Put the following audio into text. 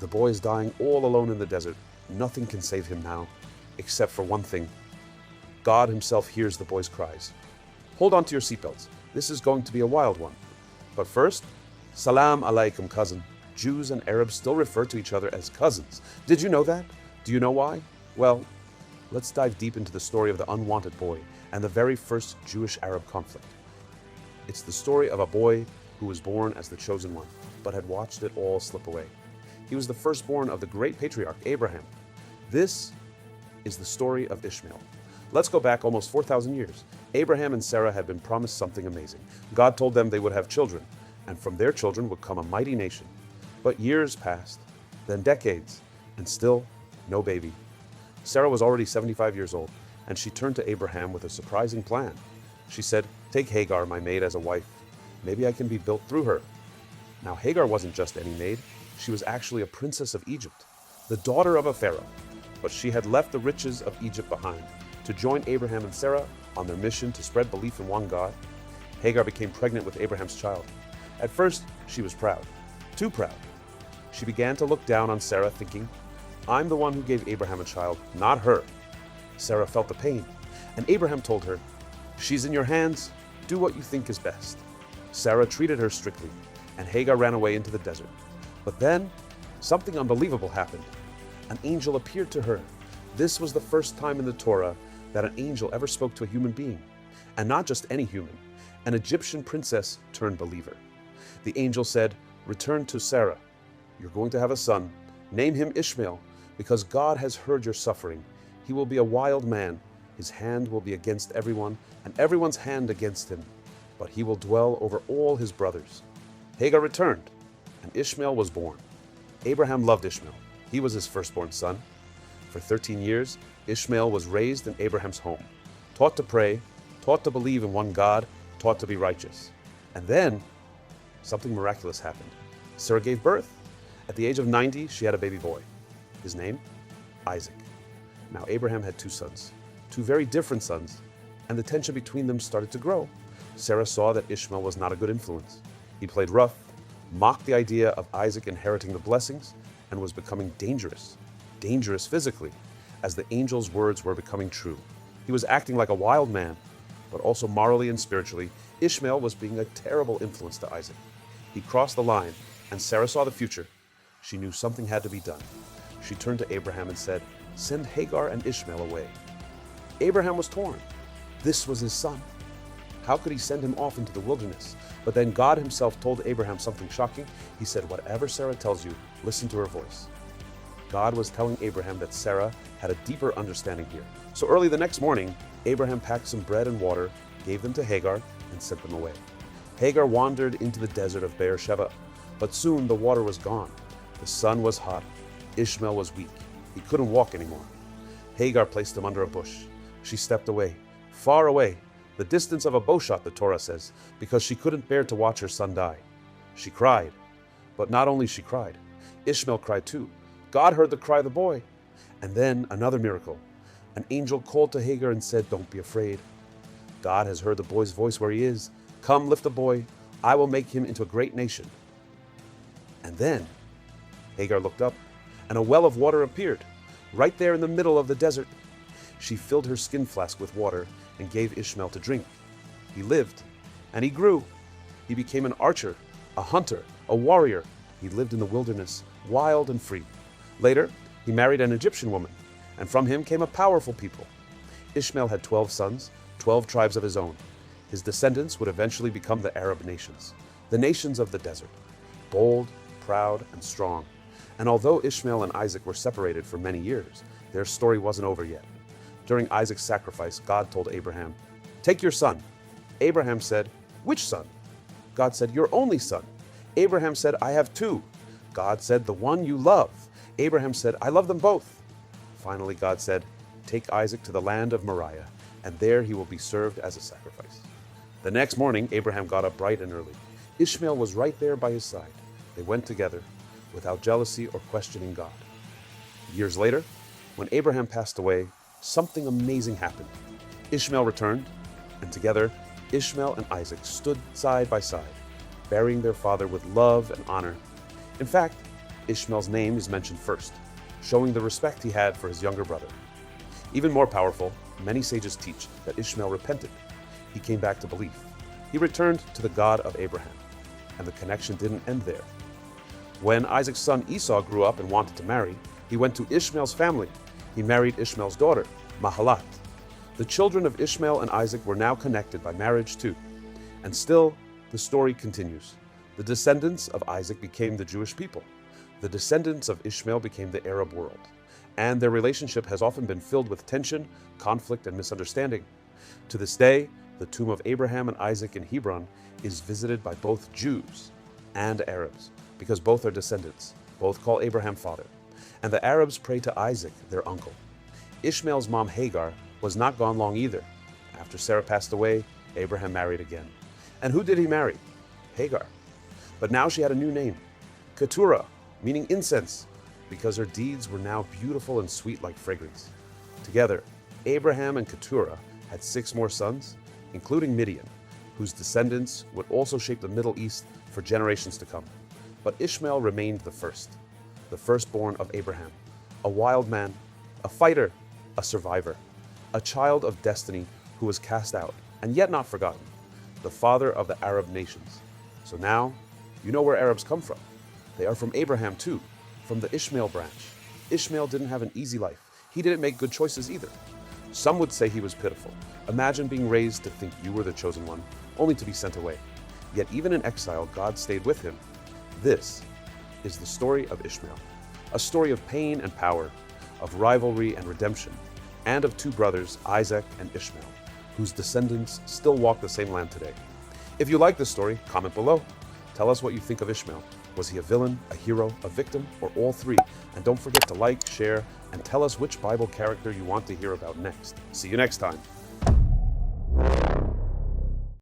The boy is dying all alone in the desert. Nothing can save him now, except for one thing. God himself hears the boy's cries. Hold on to your seatbelts. This is going to be a wild one. But first, Salam alaikum, cousin. Jews and Arabs still refer to each other as cousins. Did you know that? Do you know why? Well, let's dive deep into the story of the unwanted boy and the very first Jewish-Arab conflict. It's the story of a boy who was born as the chosen one, but had watched it all slip away. He was the firstborn of the great patriarch Abraham. This is the story of Ishmael. Let's go back almost 4,000 years. Abraham and Sarah had been promised something amazing. God told them they would have children, and from their children would come a mighty nation. But years passed, then decades, and still no baby. Sarah was already 75 years old, and she turned to Abraham with a surprising plan. She said, "Take Hagar, my maid, as a wife. Maybe I can be built through her." Now, Hagar wasn't just any maid. She was actually a princess of Egypt, the daughter of a pharaoh. But she had left the riches of Egypt behind to join Abraham and Sarah on their mission to spread belief in one God. Hagar became pregnant with Abraham's child. At first, she was proud, too proud. She began to look down on Sarah, thinking, "I'm the one who gave Abraham a child, not her." Sarah felt the pain, and Abraham told her, "She's in your hands. Do what you think is best." Sarah treated her strictly, and Hagar ran away into the desert. But then, something unbelievable happened. An angel appeared to her. This was the first time in the Torah that an angel ever spoke to a human being, and not just any human, an Egyptian princess turned believer. The angel said, "Return to Sarah. You're going to have a son. Name him Ishmael, because God has heard your suffering. He will be a wild man. His hand will be against everyone, and everyone's hand against him. But he will dwell over all his brothers." Hagar returned, and Ishmael was born. Abraham loved Ishmael. He was his firstborn son. For 13 years, Ishmael was raised in Abraham's home, taught to pray, taught to believe in one God, taught to be righteous. And then, something miraculous happened. Sarah gave birth. At the age of 90, she had a baby boy. His name? Isaac. Now, Abraham had two sons, two very different sons, and the tension between them started to grow. Sarah saw that Ishmael was not a good influence. He played rough, mocked the idea of Isaac inheriting the blessings, and was becoming dangerous physically, as the angel's words were becoming true. He was acting like a wild man, but also morally and spiritually, Ishmael was being a terrible influence to Isaac. He crossed the line, and Sarah saw the future. She knew something had to be done. She turned to Abraham and said, "Send Hagar and Ishmael away." Abraham was torn. This was his son. How could he send him off into the wilderness? But then God himself told Abraham something shocking. He said, "Whatever Sarah tells you, listen to her voice." God was telling Abraham that Sarah had a deeper understanding here. So early the next morning, Abraham packed some bread and water, gave them to Hagar, and sent them away. Hagar wandered into the desert of Beersheba, but soon the water was gone. The sun was hot. Ishmael was weak. He couldn't walk anymore. Hagar placed him under a bush. She stepped away, far away, the distance of a bowshot, the Torah says, because she couldn't bear to watch her son die. She cried. But not only she cried, Ishmael cried too. God heard the cry of the boy. And then another miracle. An angel called to Hagar and said, "Don't be afraid. God has heard the boy's voice where he is. Come, lift the boy. I will make him into a great nation." And then Hagar looked up, and a well of water appeared, right there in the middle of the desert. She filled her skin flask with water and gave Ishmael to drink. He lived, and he grew. He became an archer, a hunter, a warrior. He lived in the wilderness, wild and free. Later, he married an Egyptian woman, and from him came a powerful people. Ishmael had 12 sons, 12 tribes of his own. His descendants would eventually become the Arab nations, the nations of the desert, bold, proud, and strong. And although Ishmael and Isaac were separated for many years, their story wasn't over yet. During Isaac's sacrifice, God told Abraham, "Take your son." Abraham said, "Which son?" God said, "Your only son." Abraham said, "I have two." God said, "The one you love." Abraham said, "I love them both." Finally, God said, "Take Isaac to the land of Moriah, and there he will be served as a sacrifice." The next morning, Abraham got up bright and early. Ishmael was right there by his side. They went together, without jealousy or questioning God. Years later, when Abraham passed away, something amazing happened. Ishmael returned, and together, Ishmael and Isaac stood side by side, burying their father with love and honor. In fact, Ishmael's name is mentioned first, showing the respect he had for his younger brother. Even more powerful, many sages teach that Ishmael repented. He came back to belief. He returned to the God of Abraham, and the connection didn't end there. When Isaac's son Esau grew up and wanted to marry, he went to Ishmael's family. He married Ishmael's daughter, Mahalat. The children of Ishmael and Isaac were now connected by marriage too. And still, the story continues. The descendants of Isaac became the Jewish people. The descendants of Ishmael became the Arab world. And their relationship has often been filled with tension, conflict, and misunderstanding. To this day, the tomb of Abraham and Isaac in Hebron is visited by both Jews and Arabs, because both are descendants. Both call Abraham father. And the Arabs pray to Isaac, their uncle. Ishmael's mom Hagar was not gone long either. After Sarah passed away, Abraham married again. And who did he marry? Hagar. But now she had a new name, Keturah, meaning incense, because her deeds were now beautiful and sweet like fragrance. Together, Abraham and Keturah had 6 more sons, including Midian, whose descendants would also shape the Middle East for generations to come. But Ishmael remained the firstborn of Abraham, a wild man, a fighter, a survivor, a child of destiny who was cast out and yet not forgotten, the father of the Arab nations. So now, you know where Arabs come from. They are from Abraham too, from the Ishmael branch. Ishmael didn't have an easy life. He didn't make good choices either. Some would say he was pitiful. Imagine being raised to think you were the chosen one, only to be sent away. Yet even in exile, God stayed with him. This is the story of Ishmael, a story of pain and power, of rivalry and redemption, and of 2 brothers, Isaac and Ishmael, whose descendants still walk the same land today. If you like this story, comment below. Tell us what you think of Ishmael. Was he a villain, a hero, a victim, or all 3? And don't forget to like, share, and tell us which Bible character you want to hear about next. See you next time.